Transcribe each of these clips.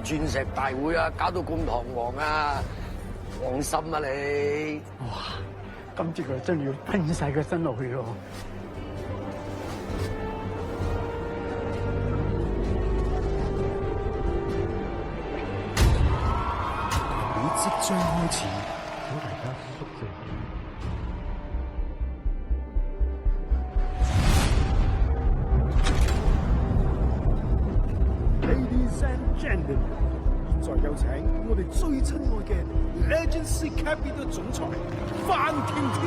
個鑽石大會啊，搞到咁堂皇啊！放心啊你。哇！今次佢真係要拼晒個身落去咯。會即將開始，請大家肅靜。Ladies and gentlemen， 現在有請我哋最親愛嘅 Legacy Capital 總裁范廷天。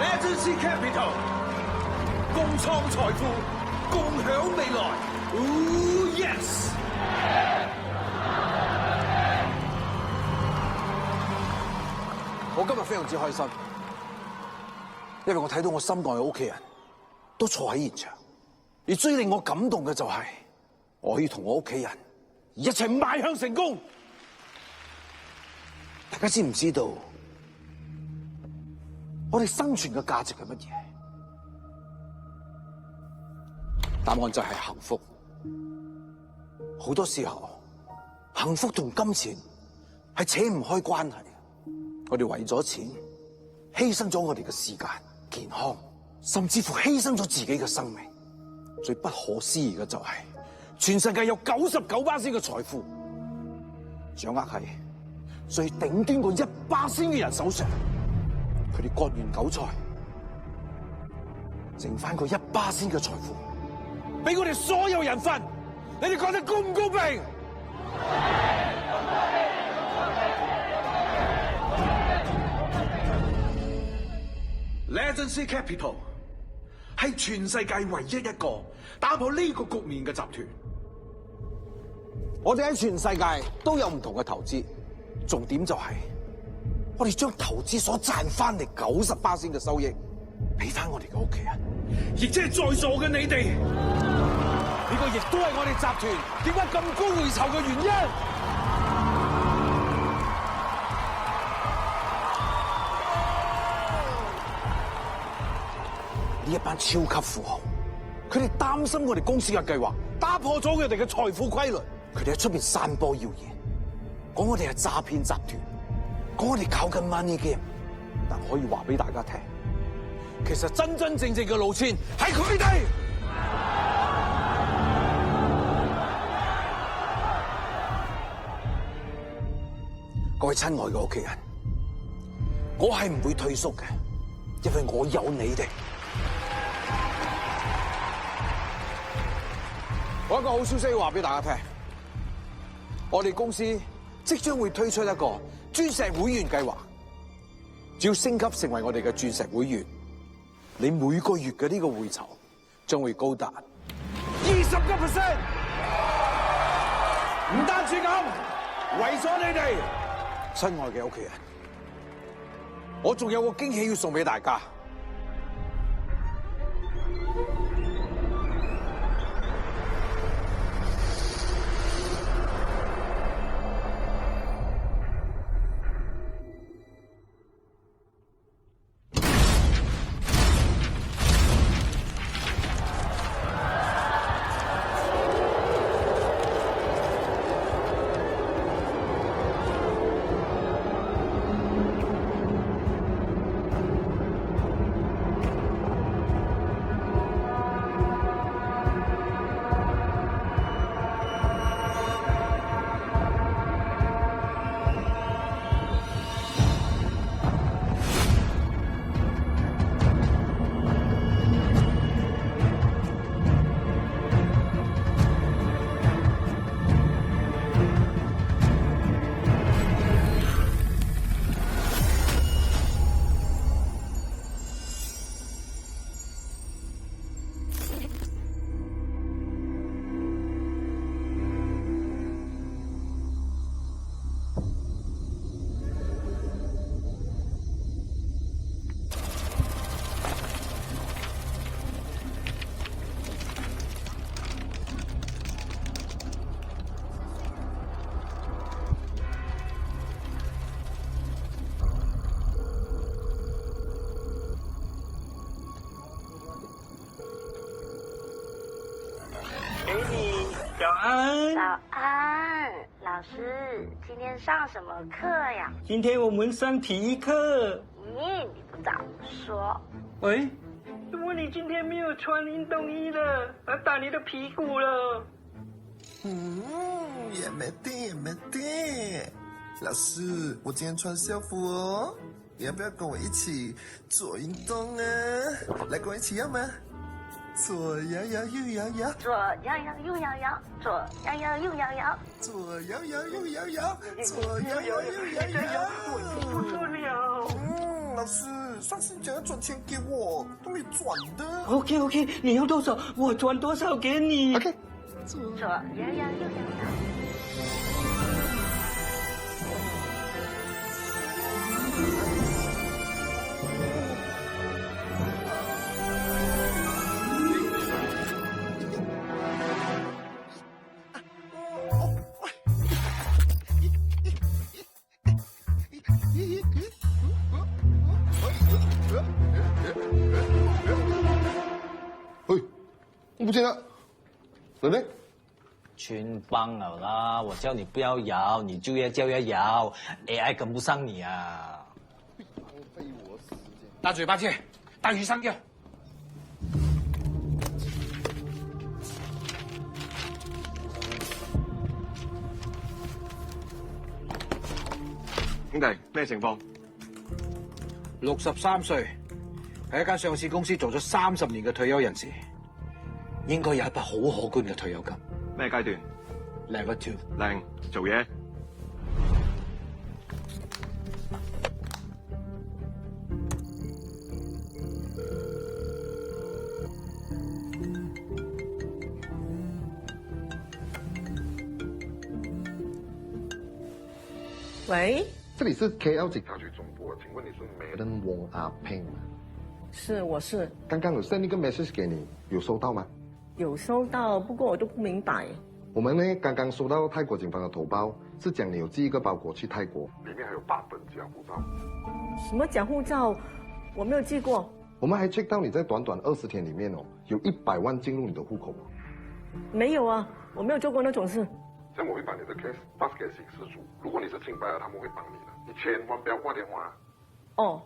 Legacy Capital 共創財富，共享未來。Oh yes！ 我今日非常之開心，因為我睇到我心愛嘅屋企人都坐喺現場。而最令我感動嘅就係，我可以同我屋企人一齊邁向成功。大家知唔知道，我哋生存嘅價值係乜嘢？答案就係幸福。好多時候，幸福同金錢係扯唔開關係。我哋為咗錢，犧牲咗我哋嘅時間、健康，甚至乎犧牲咗自己嘅生命。最不可思議嘅就係，全世界有99%嘅財富，掌握喺最頂端嗰1%嘅人手上。佢哋割完韭菜，剩翻嗰1%嘅財富，俾我哋所有人分。你哋覺得公唔公平？Legacy Capital 係全世界唯一一個打破呢個局面嘅集團。我哋喺全世界都有唔同嘅投資，重點就係我哋將投資所賺翻嚟90%嘅收益，俾翻我哋嘅屋企人，亦即係在座嘅你哋。呢個亦都係我哋集團點解咁高回酬嘅原因。呢一班超級富豪，佢哋擔心我哋公司嘅計劃打破咗佢哋嘅財富規律，佢哋喺出邊散播謠言，講我哋係詐騙集團，講我哋搞緊 money game。但可以話俾大家聽，其實真真正正嘅老千係佢哋。各位親愛嘅屋企人，我係唔會退縮嘅，因為我有你哋。我有一個好消息要話俾大家聽，我哋公司即將會推出一個鑽石會員計劃，只要升級成為我哋嘅鑽石會員，你每個月嘅呢個會酬將會高達20%。唔單止咁，為咗你哋，親愛嘅屋企人，我仲有個驚喜要送俾大家。安。早安，老师，今天上什么课呀？今天我们上体育课。咦，你不早说。喂，怎么你今天没有穿运动衣了？要打你的屁股了。也没定，也没定。老师，我今天穿校服哦，你要不要跟我一起做运动啊？来，跟我一起要吗？左摇摇，右摇摇，左摇摇，右摇摇，左摇摇，右摇摇，左摇摇，右摇摇，左摇摇，右摇摇。我记不住了。老师，上次讲要转钱给我，都没转的。OK， 你要多少，我转多少给你。OK。左摇摇，右摇摇。喂，我不见了，人呢？全帮了啦！我叫你不要摇，你就要摇 ，AI 跟不上你啊！大嘴巴戒，大鱼上吊。兄弟，咩情況？63歲，喺一間上市公司做咗30年嘅退休人士，應該有一筆好可觀嘅退休金。咩階段 ？Level 2。靚，做嘢。喂，这里是 KL 警察局总部，请问你是 Madam Wong Ah Peng 吗？是，我是。刚刚有 send 一个 message 给你，有收到吗？有收到，不过我都不明白。我们呢刚刚收到泰国警方的投报，是讲你有寄一个包裹去泰国，里面还有8本假护照。什么假护照？我没有寄过。我们还 check 到你在短短20天里面哦，有100万进入你的户口。没有啊，我没有做过那种事。这样我会把你的 case pass 给刑事组，如果你是清白的，他们会帮你的，你千万不要挂电话。哦。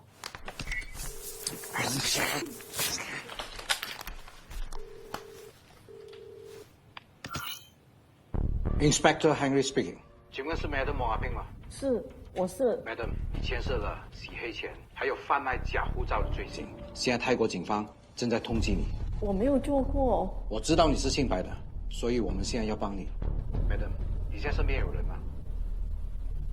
Inspector Henry speaking。请问是 Madam Wong Ah Peng 吗？是，我是。Madam， 你牵涉了洗黑钱，还有贩卖假护照的罪行。现在泰国警方正在通缉你。我没有做过。我知道你是清白的，所以我们现在要帮你。Madam， 你现在身边有人吗？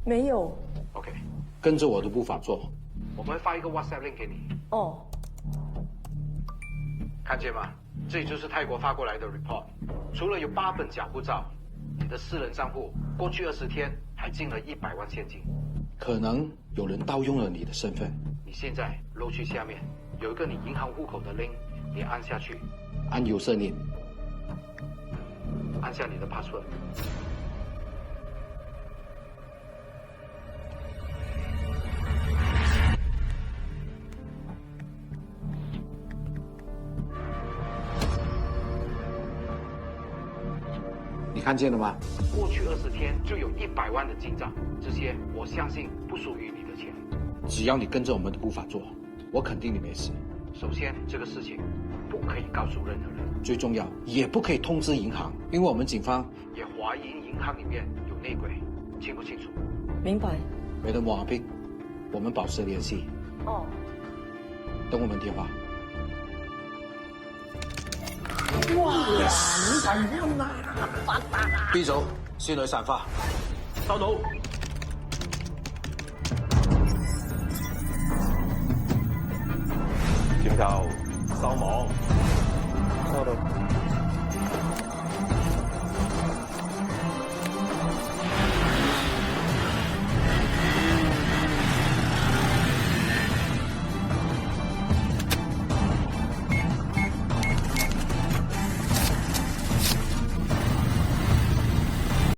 没有。OK， 跟着我的步伐做。我们会发一个 WhatsApp link 给你。哦。看见吗？这就是泰国发过来的 report。除了有8本假护照，你的私人账户过去20天还进了100万现金。可能有人盗用了你的身份。你现在录取下面有一个你银行户口的 link， 你按下去，按user name， 按下你的 password。你看见了吗？过去20天就有100万的进账，这些我相信不属于你的钱。只要你跟着我们的步伐做，我肯定你没事。首先，这个事情不可以告诉任何人，最重要也不可以通知银行，因为我们警方也怀疑银行里面有内鬼，清不清楚？明白。Madam Wong Ah Peng， 我们保持联系。哦。等我们电话。哇，你怎樣啊？發達啊 ！B 組，仙女散花。收到。點頭收網。收到。